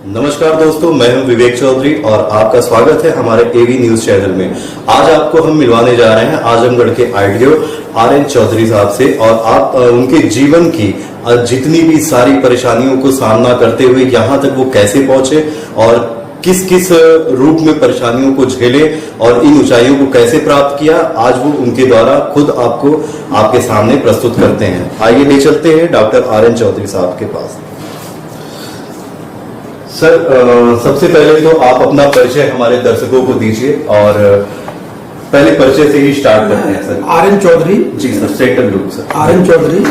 नमस्कार दोस्तों, मैं हूं विवेक चौधरी और आपका स्वागत है हमारे एवी न्यूज चैनल में। आज आपको हम मिलवाने जा रहे हैं आजमगढ़ के आरटीओ आरएन चौधरी साहब से और आप उनके जीवन की जितनी भी सारी परेशानियों को सामना करते हुए यहाँ तक वो कैसे पहुंचे और किस किस रूप में परेशानियों को झेले और इन ऊंचाइयों को कैसे प्राप्त किया, आज वो उनके द्वारा खुद आपको आपके सामने प्रस्तुत करते हैं। आइए ले चलते हैं डॉक्टर आरएन चौधरी साहब के पास। सर, सबसे पहले तो आप अपना परिचय हमारे दर्शकों को दीजिए और पहले परिचय से ही स्टार्ट करते हैं। Sir, RN Chaudhary. जी sir, settle look. Sir, RN Chaudhary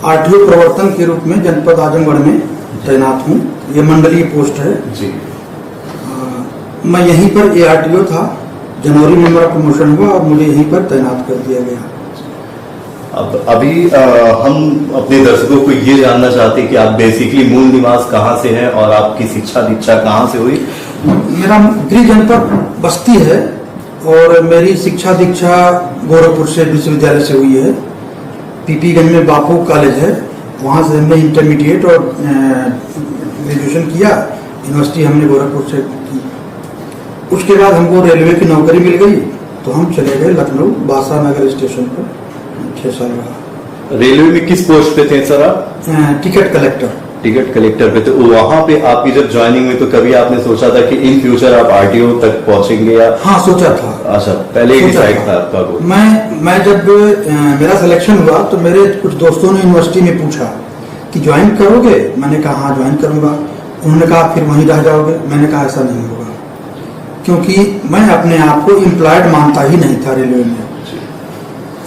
RTO प्रवर्तन के रूप में जनपद आजमगढ़ में तैनात हूँ। ये मंडलीय पोस्ट है जी। मैं यहीं पर एआरटीओ था। जनवरी में मेरा प्रमोशन हुआ और मुझे यहीं पर तैनात कर दिया गया। अब अभी हम अपने दर्शकों को ये जानना चाहते हैं कि आप बेसिकली मूल निवास कहाँ से हैं और आपकी शिक्षा दीक्षा कहाँ से हुई? मेरा गृह जनपद बस्ती है और मेरी शिक्षा दीक्षा गोरखपुर से विश्वविद्यालय से हुई है। पीपीगंज में बापू कॉलेज है, वहाँ से हमने इंटरमीडिएट और ग्रेजुएशन किया। यूनिवर्सिटी हमने गोरखपुर से की। उसके बाद हमको रेलवे की नौकरी मिल गई तो हम चले गए लखनऊ बासा नगर स्टेशन पर। 6 साल रहा। रेलवे में किस पोस्ट पे थे सर आप? Ticket collector. टिकट कलेक्टर पे। तो वहाँ पे आपकी जब ज्वाइनिंग हुई तो कभी आपने सोचा था कि इन फ्यूचर आप आरटीओ तक पहुंचेंगे या? हाँ, सोचा था। अच्छा, पहले ही डिसाइड था आपका गोल? मैं जब मेरा सिलेक्शन हुआ तो मेरे कुछ दोस्तों ने यूनिवर्सिटी में पूछा कि ज्वाइन करोगे? मैंने कहा हाँ ज्वाइन करूंगा। उन्होंने कहा फिर वहीं रह जाओगे? मैंने कहा ऐसा नहीं होगा, क्योंकि मैं अपने आप को एम्प्लॉयड मानता ही नहीं था रेलवे में।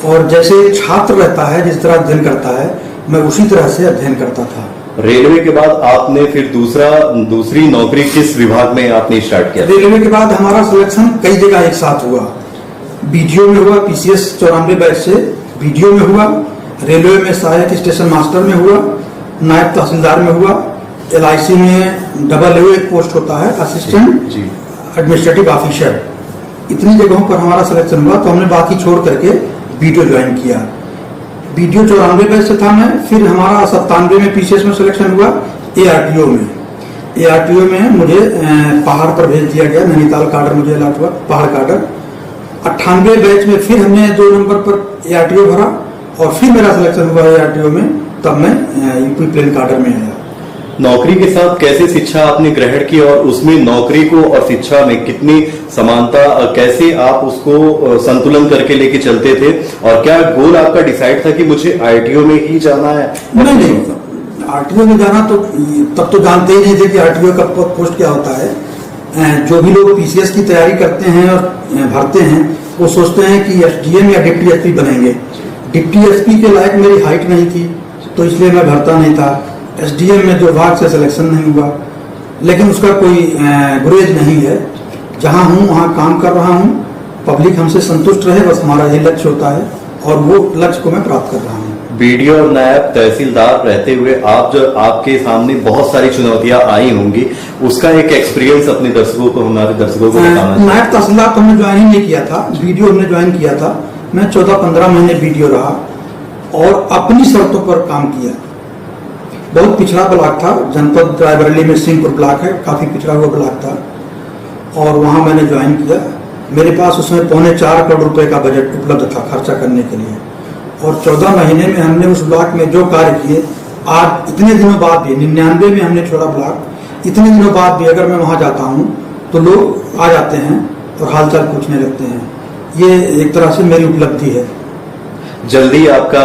और जैसे छात्र रहता है, जिस तरह अध्ययन करता है, मैं उसी तरह से अध्ययन करता था। रेलवे के बाद आपने फिर दूसरी नौकरी किस विभाग में आपने स्टार्ट किया? रेलवे के बाद हमारा सिलेक्शन कई जगह एक साथ हुआ। बीडीओ में हुआ, पीसीएस 94 बैच से बीडीओ में हुआ। रेलवे में सहायक स्टेशन मास्टर में हुआ, नायब तहसीलदार में हुआ। LIC में डबल एक पोस्ट होता है, असिस्टेंट एडमिनिस्ट्रेटिव ऑफिसर। इतनी जगहों पर हमारा सिलेक्शन हुआ तो हमने बाकी छोड़ करके बीडीओ ज्वाइन किया। बीडीओ 94 बैच से था मैं। फिर हमारा 97 में पीसीएस में सिलेक्शन हुआ एआरटीओ में। एआरटीओ में मुझे पहाड़ पर भेज दिया गया, नैनीताल काडर मुझे अलॉट हुआ, पहाड़ काडर। 98 बैच में फिर हमने 2 नंबर पर एआरटीओ भरा और फिर मेरा सिलेक्शन हुआ एआरटीओ में। तब मैं यूपी प्लेन काडर में आया। नौकरी के साथ कैसे शिक्षा आपने ग्रहण की और उसमें नौकरी को और शिक्षा में कितनी समानता, कैसे आप उसको संतुलन करके लेके चलते थे और क्या गोल आपका डिसाइड था कि मुझे आरटीओ में ही जाना है? नहीं, आरटीओ में जाना तो तब तो जानते ही नहीं थे कि आरटीओ का पोस्ट क्या होता है। जो भी लोग पीसीएस की तैयारी करते हैं और भरते हैं वो सोचते हैं कि एसडीएम या डिप्टी एसपी बनेंगे। डिप्टी एसपी के लायक मेरी हाइट नहीं थी तो इसलिए मैं भरता नहीं था। एसडीएम में दुर्भाग्य से सिलेक्शन नहीं हुआ, लेकिन उसका कोई गुरेज नहीं है। जहां हूं वहां काम कर रहा हूं, पब्लिक हमसे संतुष्ट रहे, बस हमारा यही लक्ष्य होता है और वो लक्ष्य को मैं प्राप्त कर रहा हूं। बीडीओ और नायब तहसीलदार रहते हुए आपके सामने बहुत सारी चुनौतियां आई होंगी, उसका एक एक्सपीरियंस अपने दर्शकों को, हमारे दर्शकों को बताना। नायब तहसीलदार तो हमने ज्वाइन ही नहीं किया था, बीडीओ हमने ज्वाइन किया था। मैं 14-15 महीने बीडीओ रहा और अपनी शर्तों पर काम किया। बहुत पिछड़ा ब्लॉक था, जनपद रायबरेली में सिंहपुर ब्लॉक है, काफी पिछड़ा हुआ ब्लॉक था और वहां मैंने ज्वाइन किया। मेरे पास उसमें 3.25 करोड़ रुपए का बजट उपलब्ध था खर्चा करने के लिए और 14 महीने में हमने उस ब्लॉक में जो कार्य किए, आज इतने दिनों बाद भी, 99 में हमने छोड़ा ब्लॉक, इतने दिनों बाद भी अगर मैं वहां जाता हूं तो लोग आ जाते हैं और हालचाल पूछने लगते हैं। ये एक तरह से मेरी उपलब्धि है। जल्दी आपका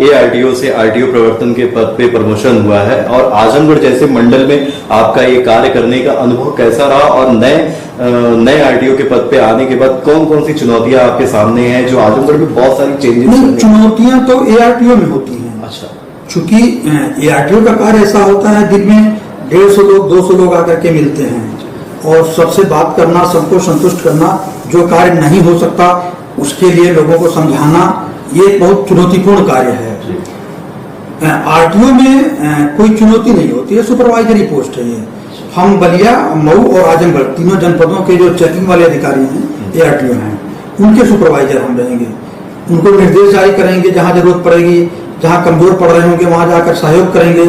एआरटीओ से आरटीओ प्रवर्तन के पद पे प्रमोशन हुआ है और आजमगढ़ जैसे मंडल में आपका ये कार्य करने का अनुभव कैसा रहा और नए आरटीओ के पद पे आने के बाद कौन कौन सी चुनौतियां आपके सामने हैं जो आजमगढ़ में बहुत सारी चेंजेस? चुनौतियां तो एआरटीओ में होती हैं। अच्छा। चूंकि एआरटीओ का कार्य ऐसा होता है, दिन में 150 लोग 200 लोग आकर के मिलते हैं और सबसे बात करना, सबको संतुष्ट करना, जो कार्य नहीं हो सकता उसके लिए लोगों को समझाना, ये एक बहुत चुनौतीपूर्ण कार्य है। आरटीओ में कोई चुनौती नहीं होती है, सुपरवाइजरी पोस्ट है ये। हम बलिया, मऊ और आजमगढ़ तीनों जनपदों के जो चेकिंग वाले अधिकारी हैं एआरटीओ हैं, उनके सुपरवाइजर हम रहेंगे। उनको निर्देश जारी करेंगे, जहां जरूरत पड़ेगी, जहां कमजोर पड़ रहे होंगे वहां जाकर सहयोग करेंगे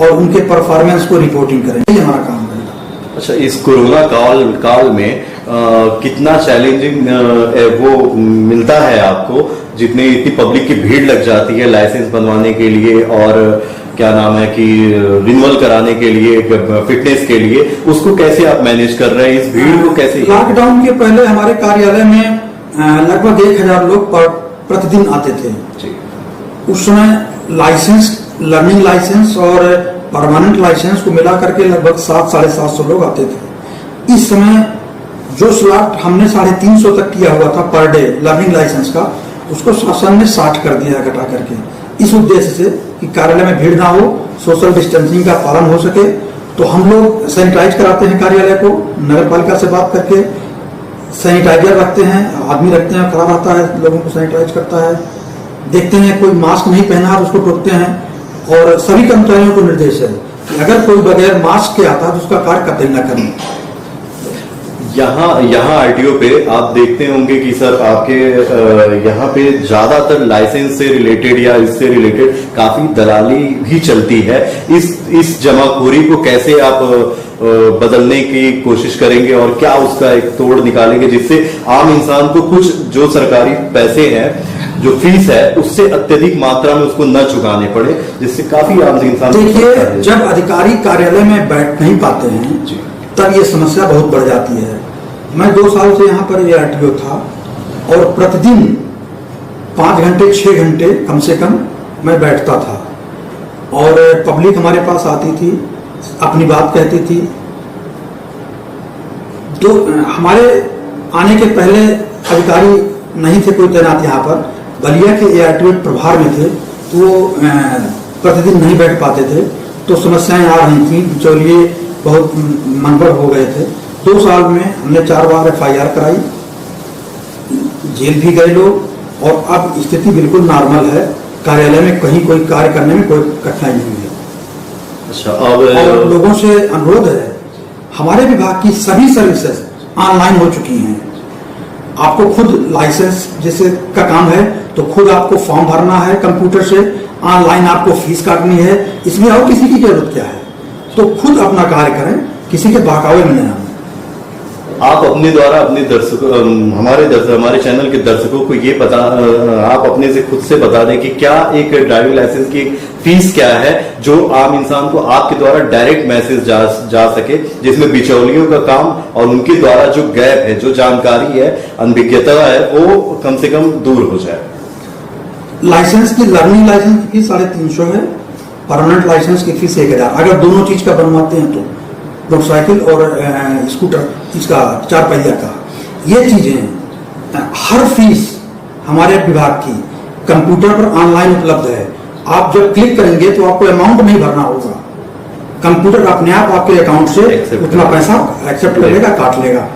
और उनके परफॉर्मेंस को रिपोर्टिंग करेंगे। हमारा काम रहेगा। अच्छा, इस कोरोना काल में कितना चैलेंजिंग वो मिलता है आपको, जितनी इतनी पब्लिक की भीड़ लग जाती है लाइसेंस बनवाने के लिए और क्या नाम है कि रिन्यूअल कराने के लिए, फिटनेस के लिए, उसको कैसे आप मैनेज कर रहे हैं, इस भीड़ को कैसे? लॉकडाउन के पहले हमारे कार्यालय में लगभग 1000 लोग प्रतिदिन आते थे। उस समय लाइसेंस, लर्निंग लाइसेंस और परमानेंट लाइसेंस को मिला करके लगभग 700-750 लोग आते थे। इस समय जो स्लॉट हमने 350 तक किया हुआ था पर डे लर्निंग लाइसेंस का, उसको शासन ने 60 कर दिया घटा करके, इस उद्देश्य से कि कार्यालय में भीड़ ना हो, सोशल डिस्टेंसिंग का पालन हो सके। तो हम लोग सैनिटाइज कराते हैं कार्यालय को, नगर पालिका से बात करके सैनिटाइजर रखते हैं, आदमी रखते हैं, खड़ा रहता है, लोगों को सैनिटाइज करता है। देखते हैं कोई मास्क नहीं पहना है तो उसको टोकते हैं, और सभी कर्मचारियों को निर्देश है कि अगर कोई बगैर मास्क के आता है तो उसका कार्य कतई न करें। यहाँ आरटीओ पे आप देखते होंगे कि सर आपके यहाँ पे ज्यादातर लाइसेंस से रिलेटेड या इससे रिलेटेड काफी दलाली भी चलती है। इस जमाखोरी को कैसे आप बदलने की कोशिश करेंगे और क्या उसका एक तोड़ निकालेंगे जिससे आम इंसान को कुछ जो सरकारी पैसे हैं, जो फीस है, उससे अत्यधिक मात्रा में उसको न चुकाने पड़े, जिससे काफी आम इंसान? देखिए, जब अधिकारी कार्यालय में बैठ नहीं पाते हैं तब ये समस्या बहुत बढ़ जाती है। मैं 2 साल से यहाँ पर ARTO था और प्रतिदिन 5 घंटे 6 घंटे कम से कम मैं बैठता था, और पब्लिक हमारे पास आती थी, अपनी बात कहती थी। तो हमारे आने के पहले अधिकारी नहीं थे कोई तैनात यहाँ पर, बलिया के ARTO प्रभार में थे, तो प्रतिदिन नहीं बैठ पाते थे, तो समस्याएं आ रही थी, बिचौलिए बहुत मनगढ़ हो गए थे। 2 साल में हमने 4 बार FIR कराई, जेल भी गए लोग, और अब स्थिति बिल्कुल नॉर्मल है। कार्यालय में कहीं कोई कार्य करने में कोई कठिनाई नहीं है। अच्छा, और लोगों से अनुरोध है, हमारे विभाग की सभी सर्विसेज ऑनलाइन हो चुकी हैं। आपको खुद लाइसेंस जैसे का काम है तो खुद आपको फॉर्म भरना है कंप्यूटर से, ऑनलाइन आपको फीस काटनी है, इसमें और किसी की जरूरत क्या है? तो खुद अपना कार्य करें, किसी के बहकावे में नहीं आना। आप अपने द्वारा अपने दर्शकों, हमारे चैनल के दर्शकों को ये आप अपने से खुद से बता दें कि क्या एक ड्राइविंग लाइसेंस की फीस क्या है, जो आम इंसान को आपके द्वारा डायरेक्ट मैसेज जा सके, जिसमें बिचौलियों का काम और उनके द्वारा जो गैप है, जो जानकारी है, अनभिज्ञता है, वो कम से कम दूर हो जाए। लाइसेंस की, लर्निंग लाइसेंस की फीस 350 है, परमानेंट लाइसेंस की फीस 1000। अगर दोनों चीज का बनवाते हैं तो मोटरसाइकिल और स्कूटर, इसका 4 पहिया का, ये चीजें हर फीस हमारे विभाग की कंप्यूटर पर ऑनलाइन उपलब्ध है। आप जब क्लिक करेंगे तो आपको अमाउंट नहीं भरना होगा, कंप्यूटर अपने आप आपके अकाउंट से उतना पैसा एक्सेप्ट कर लेगा, काट लेगा।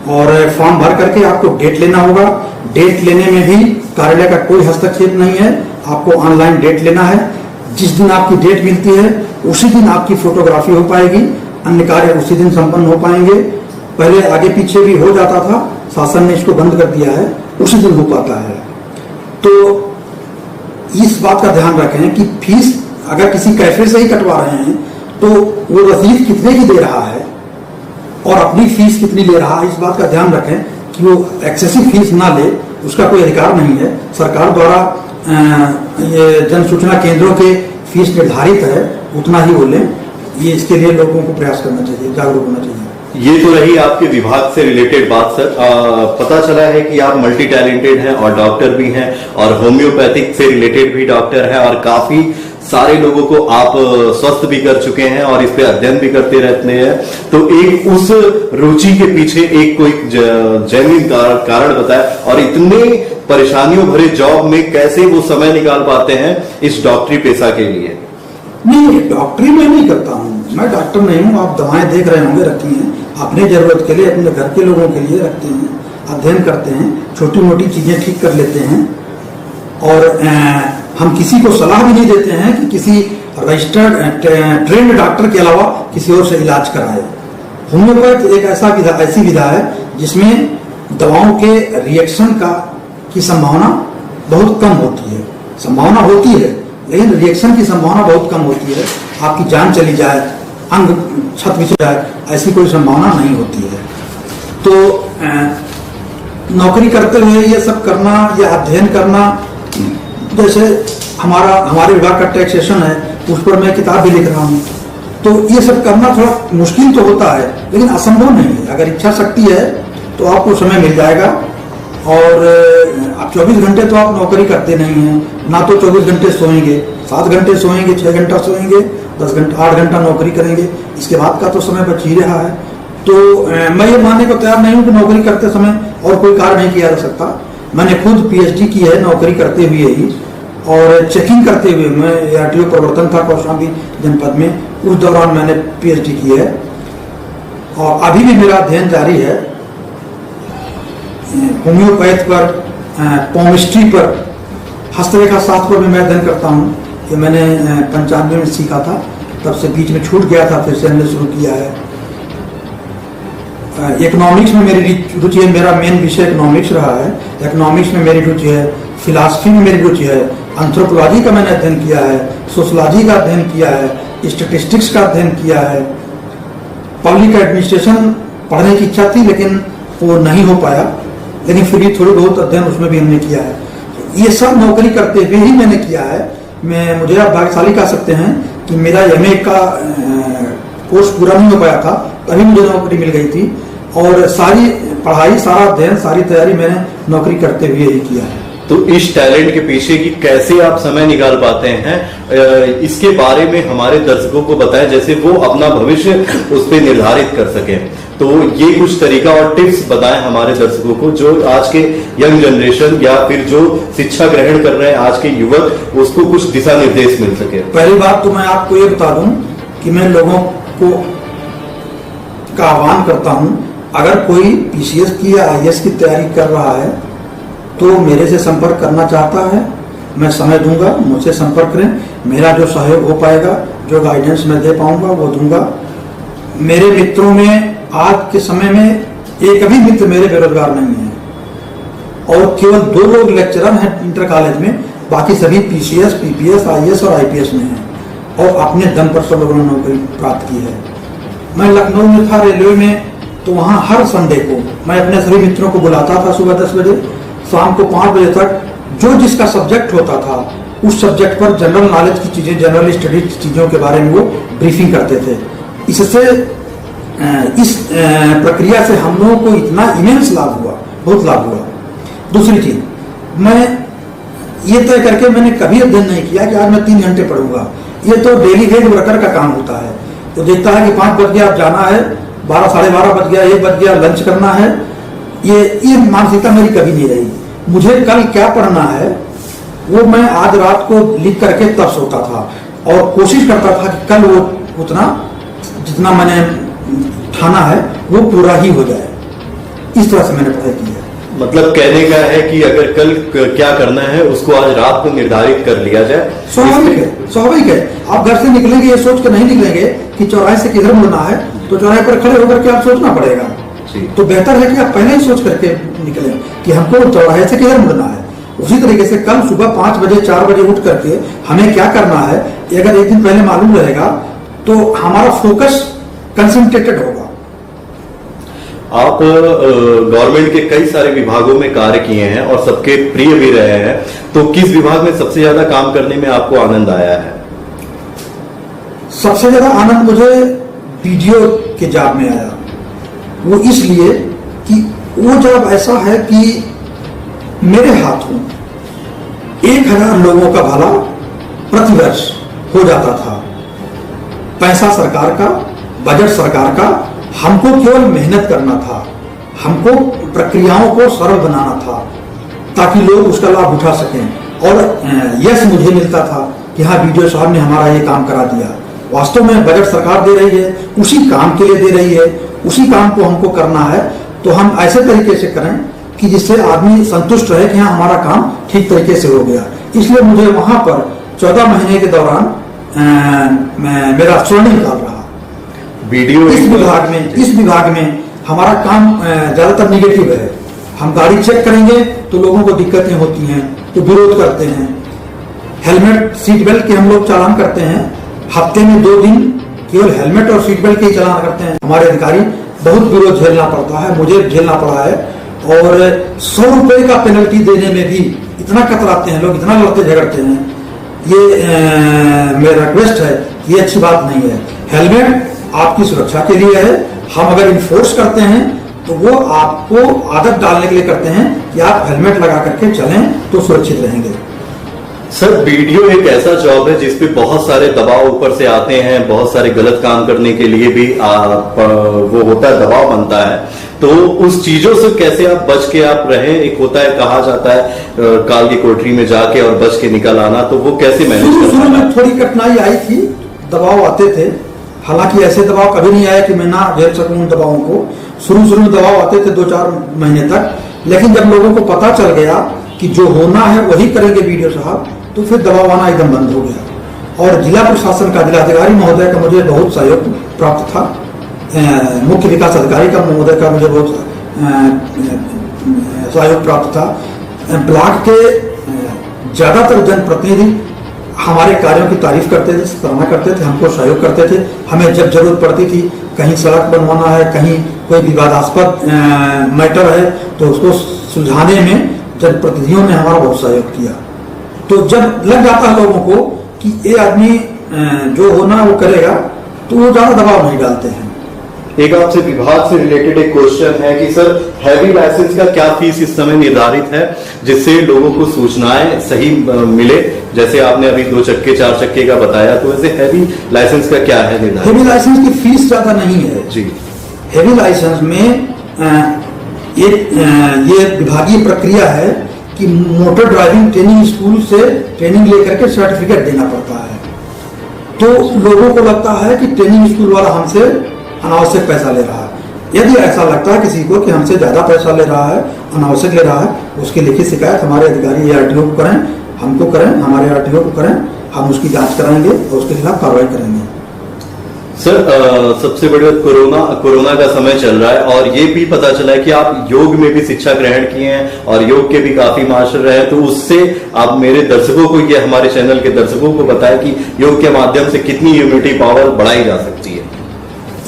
और फॉर्म भर करके आपको डेट लेना होगा। डेट लेने में भी कार्यालय का कोई हस्तक्षेप नहीं है, आपको ऑनलाइन डेट लेना है। जिस दिन आपकी डेट मिलती है उसी दिन आपकी फोटोग्राफी हो पाएगी, अन्य कार्य उसी दिन संपन्न हो पाएंगे। पहले आगे पीछे भी हो जाता था, शासन ने इसको बंद कर दिया है, उसी दिन हो पाता है। तो इस बात का ध्यान रखें कि फीस अगर किसी कैफे से ही कटवा रहे हैं तो वो रसीद कितने की दे रहा है और अपनी फीस कितनी ले रहा है, इस बात का ध्यान रखें कि वो एक्सेसिव फीस ना ले, उसका कोई अधिकार नहीं है। सरकार द्वारा ये जन सूचना केंद्रों के फीस निर्धारित है, उतना ही वो लें। ये इसके लिए लोगों को प्रयास करना चाहिए, जागरूक होना चाहिए। ये तो रही आपके विभाग से रिलेटेड बात सर। पता चला है कि आप मल्टी टैलेंटेड हैं और डॉक्टर भी हैं, और होम्योपैथिक से रिलेटेड भी डॉक्टर हैं, और काफी सारे लोगों को आप स्वस्थ भी कर चुके हैं और इस पे अध्ययन भी करते रहते हैं। तो एक उस रुचि के पीछे एक कोई जेन्युइन कारण बताए, और इतने परेशानियों भरे जॉब में कैसे वो समय निकाल पाते हैं इस डॉक्टरी पेशा के लिए? नहीं, डॉक्टरी मैं नहीं करता हूँ, मैं डॉक्टर नहीं हूँ। आप दवाएं देख रहे होंगे, रखी हैं अपने जरूरत के लिए, अपने घर के लोगों के लिए रखते हैं, अध्ययन करते हैं, छोटी मोटी चीजें ठीक कर लेते हैं। और हम किसी को सलाह भी नहीं देते हैं कि किसी रजिस्टर्ड ट्रेंड डॉक्टर के अलावा किसी और से इलाज कराए। होम्योपैथ एक ऐसी विधा है जिसमें दवाओं के रिएक्शन की संभावना बहुत कम होती है। संभावना होती है लेकिन रिएक्शन की संभावना बहुत कम होती है। आपकी जान चली जाए अंग छत भी जाए, ऐसी कोई संभावना नहीं होती है। तो नौकरी करते हुए ये सब करना या अध्ययन करना, जैसे हमारे विभाग का टैक्सेशन है, उस पर मैं किताब भी लिख रहा हूँ, तो ये सब करना थोड़ा मुश्किल तो होता है, लेकिन असंभव नहीं है। अगर इच्छा शक्ति है तो आपको समय मिल जाएगा। और आप 24 घंटे तो आप नौकरी करते नहीं हैं, ना तो 24 घंटे सोएंगे, 7 घंटे सोएंगे, 6 घंटा सोएंगे, 10 घंटा 8 घंटा नौकरी करेंगे, इसके बाद का तो समय बच ही रहा है। तो मैं ये मानने को तैयार नहीं हूँ कि नौकरी करते समय और कोई कार्य नहीं किया जा सकता। मैंने खुद पीएचडी की है नौकरी करते हुए ही, और चेकिंग करते हुए। मैं आरटीओ प्रवर्तन था कौशाम्बी जनपद में, उस दौरान मैंने पीएचडी की है, और अभी भी मेरा अध्ययन जारी है। होम्योपैथ पर, पोमिस्ट्री पर, हस्तरेखा शास्त्र पर भी मैं अध्ययन करता हूँ। ये मैंने 95 में सीखा था, तब से बीच में छूट गया था, फिर से हमने शुरू किया है। इकोनॉमिक्स में मेरी रुचि है, मेरा मेन विषय इकोनॉमिक्स रहा है। इकोनॉमिक्स में मेरी रुचि है, फिलॉसफी में मेरी रुचि है, एंथ्रोपोलॉजी का मैंने अध्ययन किया है, सोशलॉजी का अध्ययन किया है, स्टैटिस्टिक्स का अध्ययन किया है। पब्लिक एडमिनिस्ट्रेशन पढ़ने की इच्छा थी, लेकिन वो नहीं हो पाया, लेकिन फिर भी थोड़ी बहुत अध्ययन उसमें भी हमने किया है। ये सब नौकरी करते हुए ही मैंने किया है। मुझे आप भाग्यशाली कह सकते हैं कि मेरा एमए का कोर्स पूरा नहीं हो पाया था, तभी मुझे नौकरी मिल गई थी, और सारी पढ़ाई, सारा अध्ययन, सारी तैयारी मैंने नौकरी करते हुए ही किया है। तो इस टैलेंट के पीछे की कैसे आप समय निकाल पाते हैं, इसके बारे में हमारे दर्शकों को बताएं, जैसे वो अपना भविष्य उस पर निर्धारित कर सके। तो ये कुछ तरीका और टिप्स बताएं हमारे दर्शकों को, जो आज के यंग जनरेशन या फिर जो शिक्षा ग्रहण कर रहे हैं आज के युवक, उसको कुछ दिशा निर्देश मिल सके। पहली बात तो मैं आपको ये बता दूं कि मैं लोगों को का आह्वान करता हूं, अगर कोई पीसीएस की या आईएएस की तैयारी कर रहा है तो मेरे से संपर्क करना चाहता है, मैं समय दूंगा, मुझसे संपर्क करें। मेरा जो सहयोग हो पाएगा, जो गाइडेंस मैं दे पाऊंगा वो दूंगा। मेरे मित्रों में आज के समय में एक भी मित्र मेरे बेरोजगार नहीं है, और केवल 2 लोग लेक्चरर हैं इंटर कॉलेज में, बाकी सभी पीसीएस, पीपीएस, आईएएस और आईपीएस में हैं, और अपने दम पर सब लोगों ने नौकरी प्राप्त की है। मैं लखनऊ में था रेलवे में, तो वहाँ हर संडे को मैं अपने सभी मित्रों को बुलाता था, सुबह 10 बजे, शाम को 5 बजे तक, जो जिसका सब्जेक्ट होता था उस सब्जेक्ट पर जनरल नॉलेज की चीजें, जनरल स्टडी चीजों के बारे में वो ब्रीफिंग करते थे। इससे इस प्रक्रिया से हम लोगों को इतना इमेंस लाभ हुआ, बहुत लाभ हुआ। दूसरी चीज, मैं ये तय करके मैंने कभी अध्ययन नहीं किया कि आज मैं 3 घंटे पढ़ूंगा। ये तो डेली वेज वर्कर का काम होता है। तो देखता है कि 5 बज गया, अब जाना है, 12, साढ़े 12 बज गया, 1 बज गया, लंच करना है। ये मानसिकता मेरी कभी नहीं रही। मुझे कल क्या पढ़ना है वो मैं आज रात को लिख करके तब सोता था, और कोशिश करता था कि कल वो उतना जितना मैंने ठाना है वो पूरा ही हो जाए। इस तरह से मैंने पढ़ाई की है। मतलब कहने का है कि अगर कल क्या करना है उसको आज रात को निर्धारित कर लिया जाए। स्वाभाविक है, स्वाभाविक है। आप घर से निकलेंगे ये सोच कर नहीं निकलेंगे कि चौराहे से किधर मुड़ना है, तो चौराहे पर खड़े होकर के आप सोचना पड़ेगा। तो बेहतर है कि आप पहले ही सोच करके निकलें कि हमको चौराहे से किधर मुड़ना है। उसी तरीके से कल सुबह 5 बजे 4 बजे उठ करके हमें क्या करना है, अगर एक दिन पहले मालूम रहेगा तो हमारा फोकस कंसंट्रेटेड होगा। आप गवर्नमेंट के कई सारे विभागों में कार्य किए हैं और सबके प्रिय भी रहे हैं, तो किस विभाग में सबसे ज्यादा काम करने में आपको आनंद आया है? सबसे ज्यादा आनंद मुझे वीडियो के जॉब में आया। वो इसलिए कि वो जॉब ऐसा है कि मेरे हाथों 1000 लोगों का भला प्रतिवर्ष हो जाता था। पैसा सरकार का, बजट सरकार का, हमको केवल मेहनत करना था, हमको प्रक्रियाओं को सरल बनाना था ताकि लोग उसका लाभ उठा सकें। और यश मुझे मिलता था कि हाँ, वीडियो साहब ने हमारा ये काम करा दिया। वास्तव में बजट सरकार दे रही है, उसी काम के लिए दे रही है, उसी काम को हमको करना है, तो हम ऐसे तरीके से करें कि जिससे आदमी संतुष्ट रहे कि हाँ, हमारा काम ठीक तरीके से हो गया। इसलिए मुझे वहां पर 14 महीने के दौरान मेरा स्वर्णिम काल रहा। वीडियो इस विभाग में हमारा काम ज्यादातर निगेटिव है। हम गाड़ी चेक करेंगे तो लोगों को दिक्कतें होती हैं, तो विरोध करते हैं। हेलमेट, सीट बेल्ट के हम लोग चालान करते हैं, हफ्ते में 2 दिन केवल हेलमेट और सीट बेल्ट के ही चलान करते हैं। हमारे अधिकारी बहुत विरोध झेलना पड़ता है, मुझे झेलना पड़ा है, और 100 रुपए का पेनल्टी देने में भी इतना कतराते हैं लोग, इतना लड़ते झगड़ते हैं। ये मेरा रिक्वेस्ट है, ये अच्छी बात नहीं है। हेलमेट आपकी सुरक्षा के लिए है, हम अगर इन्फोर्स करते हैं तो वो आपको आदत डालने के लिए करते हैं कि आप हेलमेट लगा करके चलें तो सुरक्षित रहेंगे। सर, वीडियो एक ऐसा जॉब है जिसपे बहुत सारे दबाव ऊपर से आते हैं, बहुत सारे गलत काम करने के लिए भी वो होता है, दबाव बनता है। तो उस चीजों से कैसे आप बच के आप रहें? एक होता है, कहा जाता है काल की कोठरी में जाके और बच के निकल आना, तो वो कैसे मैनेज? शुरू में थोड़ी कठिनाई आई थी, दबाव आते थे, हालांकि ऐसे दबाव कभी नहीं आया कि मैं ना झेल सकूं उन दबावों को। शुरू में दबाव आते थे 2-4 महीने तक, लेकिन जब लोगों को पता चल गया कि जो होना है वही करेंगे वीडियो साहब, तो फिर दबाव आना एकदम बंद हो गया। और जिला प्रशासन का, जिलाधिकारी महोदय का मुझे बहुत सहयोग प्राप्त था, मुख्य विकास अधिकारी का महोदय का मुझे बहुत सहयोग प्राप्त था। ब्लॉक के ज्यादातर जनप्रतिनिधि हमारे कार्यों की तारीफ करते थे, सराहना करते थे, हमको सहयोग करते थे। हमें जब जरूरत पड़ती थी, कहीं सड़क बनवाना है, कहीं कोई विवादास्पद मैटर है, तो उसको सुलझाने में जनप्रतिनिधियों ने हमारा बहुत सहयोग किया। तो जब लग जाता है लोगों को कि ये आदमी जो होना वो करेगा, तो वो ज्यादा दबाव नहीं डालते हैं। एक आपसे विभाग से रिलेटेड एक क्वेश्चन है कि सर, हैवी लाइसेंस का क्या फीस इस समय निर्धारित है, जिससे लोगों को सूचनाएं सही मिले? जैसे आपने अभी 2 चक्के 4 चक्के का बताया, तो वैसे हैवी लाइसेंस का क्या है निर्धारित? हैवी लाइसेंस की फीस ज्यादा नहीं है जी। हैवी लाइसेंस में ये विभागीय प्रक्रिया है कि मोटर ड्राइविंग ट्रेनिंग स्कूल से ट्रेनिंग लेकर के सर्टिफिकेट देना पड़ता है। तो लोगों को लगता है कि ट्रेनिंग स्कूल वाला हमसे अनावश्यक पैसा ले रहा है। यदि ऐसा लगता है किसी को कि हमसे ज्यादा पैसा ले रहा है, अनावश्यक ले रहा है, उसकी लिखित शिकायत हमारे अधिकारी आरटीओ को करें, हमको करें, हमारे आरटीओ को करें, हम उसकी जांच कराएंगे और उसके खिलाफ कार्रवाई करेंगे। सर, सबसे बड़ी बात, कोरोना का समय चल रहा है और ये भी पता चला है कि आप योग में भी शिक्षा ग्रहण किए हैं और योग के भी काफी मास्टर रहे, तो उससे आप मेरे दर्शकों को, ये हमारे चैनल के दर्शकों को बताएं कि योग के माध्यम से कितनी इम्यूनिटी पावर बढ़ाई जा सकती है।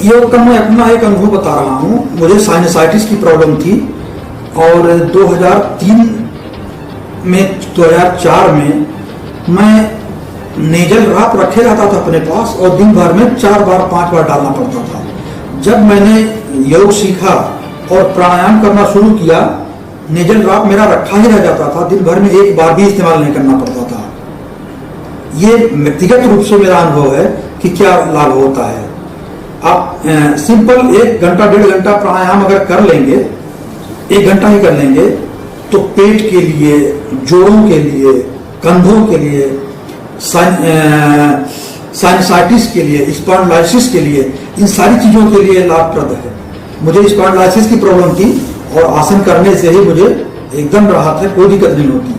योग का मैं अपना एक अनुभव बता रहा हूँ। मुझे साइनसाइटिस की प्रॉब्लम थी और 2004 में मैं नेजल ड्रॉप रखे रहता था अपने पास और दिन भर में 4 बार 5 बार डालना पड़ता था। जब मैंने योग सीखा और प्राणायाम करना शुरू किया, नेजल ड्रॉप मेरा रखा ही रह जाता था, दिन भर में 1 बार भी इस्तेमाल नहीं करना पड़ता था। ये व्यक्तिगत रूप से मेरा अनुभव है कि क्या लाभ होता है। आप सिंपल 1 घंटा 1.5 घंटा प्राणायाम अगर कर लेंगे, 1 घंटा ही कर लेंगे, तो पेट के लिए, जोड़ों के लिए, कंधों के लिए, साइनसाइटिस के लिए, स्पॉन्डिलाइसिस के लिए, इन सारी चीजों के लिए लाभप्रद है। मुझे स्पॉन्डिलाइसिस की प्रॉब्लम थी और आसन करने से ही मुझे एकदम राहत है, कोई दिक्कत नहीं होती।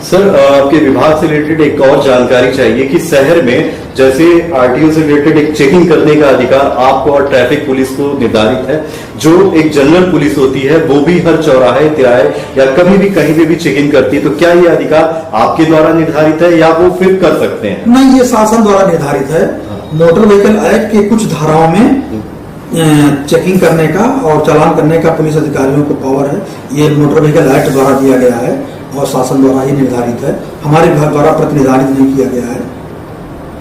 सर, आपके विभाग से रिलेटेड एक और जानकारी चाहिए कि शहर में जैसे आरटीओ से रिलेटेड एक चेकिंग करने का अधिकार आपको और ट्रैफिक पुलिस को निर्धारित है, जो एक जनरल पुलिस होती है वो भी हर चौराहे, तिराहे या कभी भी कहीं पे भी चेकिंग करती है, तो क्या ये अधिकार आपके द्वारा निर्धारित है या वो फिर कर सकते हैं? नहीं, ये शासन द्वारा निर्धारित है। मोटर व्हीकल एक्ट के कुछ धाराओं में चेकिंग करने का और चालान करने का पुलिस अधिकारियों को पावर है। ये मोटर व्हीकल एक्ट द्वारा दिया गया है और शासन द्वारा ही निर्धारित है, हमारे विभाग द्वारा प्रतिनिर्धारित नहीं किया गया है।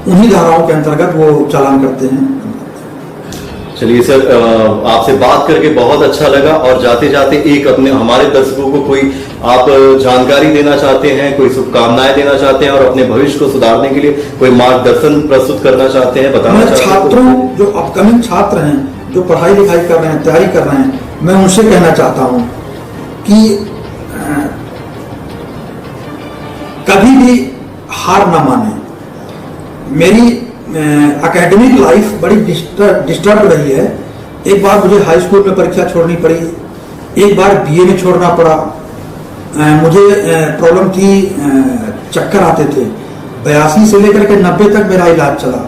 उन्हीं धाराओं के अंतर्गत वो चालान करते हैं। चलिए सर, आपसे बात करके बहुत अच्छा लगा और जाते जाते एक अपने हमारे दर्शकों को कोई आप जानकारी देना चाहते हैं, कोई शुभकामनाएं देना चाहते हैं और अपने भविष्य को सुधारने के लिए कोई मार्गदर्शन प्रस्तुत करना चाहते हैं, बताना चाहते हैं? छात्रों, जो अपकमिंग छात्र हैं, जो पढ़ाई लिखाई कर रहे हैं, तैयारी कर रहे हैं, मैं उनसे कहना चाहता हूं कि कभी भी हार ना माने। मेरी एकेडमिक लाइफ बड़ी डिस्टर्ब रही है। एक बार मुझे हाई स्कूल में परीक्षा छोड़नी पड़ी, एक बार बीए में छोड़ना पड़ा। मुझे प्रॉब्लम थी, चक्कर आते थे। 82 से लेकर के 90 तक मेरा इलाज चला।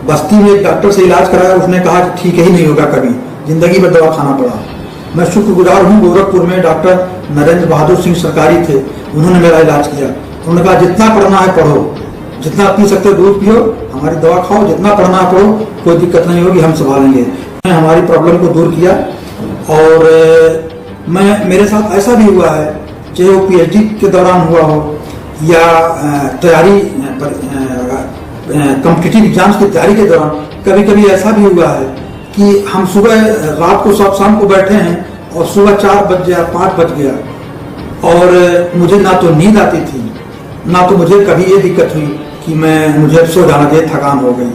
बस्ती में एक डॉक्टर से इलाज कराया, उसने कहा कि ठीक ही नहीं होगा, कभी जिंदगी में दवा खाना पड़ा। मैं शुक्रगुजार हूँ, गोरखपुर में डॉक्टर नरेंद्र बहादुर सिंह सरकारी थे, उन्होंने मेरा इलाज किया। उन्होंने कहा जितना पढ़ना है पढ़ो, जितना पी सकते हो दूध पियो, हमारी दवा खाओ, जितना पढ़ना पढ़ो, कोई दिक्कत नहीं होगी, हम संभालेंगे। मैं हमारी प्रॉब्लम को दूर किया और मेरे साथ ऐसा भी हुआ है, चाहे वो पीएचडी के दौरान हुआ हो या तैयारी कॉम्पिटिटिव एग्जाम्स की तैयारी के दौरान, कभी कभी ऐसा भी हुआ है कि हम सुबह रात को सब शाम को बैठे हैं और सुबह 4 बज गया, 5 बज गया और मुझे ना तो नींद आती थी, ना तो मुझे कभी ये दिक्कत हुई कि मुझे सो जाना चाहिए, थकान हो गई।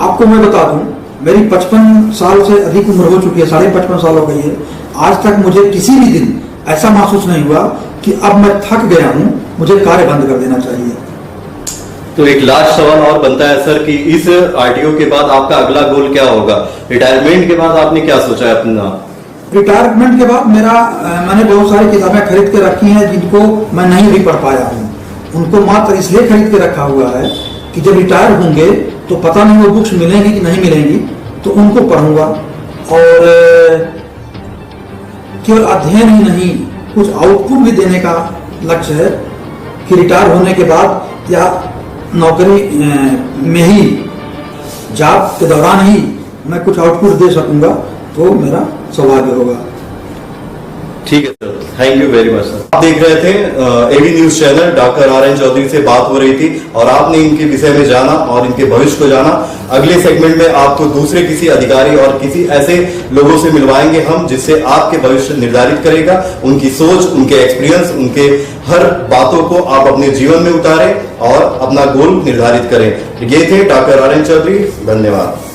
आपको मैं बता दूं, मेरी 55 साल से अधिक उम्र हो चुकी है, 55.5 साल हो गई है। आज तक मुझे किसी भी दिन ऐसा महसूस नहीं हुआ कि अब मैं थक गया हूं, मुझे कार्य बंद कर देना चाहिए। तो एक लास्ट सवाल और बनता है सर कि इस आरटीओ के बाद आपका अगला गोल क्या होगा? रिटायरमेंट के बाद आपने क्या सोचा है अपना? रिटायरमेंट के बाद मैंने बहुत सारी किताबें खरीद के रखी हैं जिनको मैं नहीं भी पढ़ पाया हूँ। उनको मात्र इसलिए खरीद के रखा हुआ है कि जब रिटायर होंगे तो पता नहीं वो बुक्स मिलेंगी कि नहीं मिलेंगी, तो उनको पढ़ूंगा। और केवल अध्ययन ही नहीं, कुछ आउटपुट भी देने का लक्ष्य है कि रिटायर होने के बाद या नौकरी में ही, जॉब के दौरान ही मैं कुछ आउटपुट दे सकूंगा, तो मेरा सौभाग्य होगा। ठीक है sir, thank you very much sir. आप देख रहे थे AV news channel, doctor RN. Chaudhary से बात हो रही थी और आपने इनके विषय में जाना और इनके भविष्य को जाना। अगले सेगमेंट में आपको दूसरे किसी अधिकारी और किसी ऐसे लोगों से मिलवाएंगे हम, जिससे आपके भविष्य निर्धारित करेगा। उनकी सोच, उनके एक्सपीरियंस, उनके हर बातों को आप अपने जीवन में उतारें और अपना गोल निर्धारित करें। ये थे डॉक्टर आर.एन. चौधरी। धन्यवाद।